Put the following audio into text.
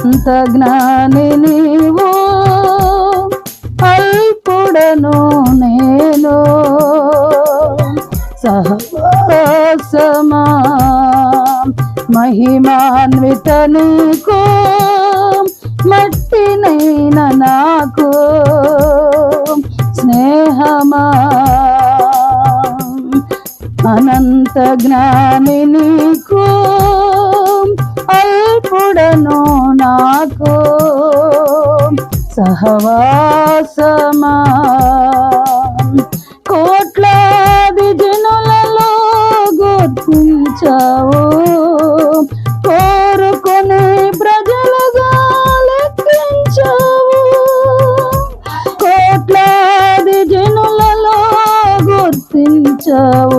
అంత జ్ఞాని నీవు, అల్పుడను నేను. సహవాసమా మహిమాన్విత నీకు, మట్టినైన నాకు స్నేహమా. అనంత జ్ఞాని నీకు, అల్పుడను నాకు సహవాసమా. కోట్లాది జనులలో గుర్తించావు, కోరుకొని ప్రజలుగా లెక్కించావు. కోట్లాది జనులలో గుర్తించావు,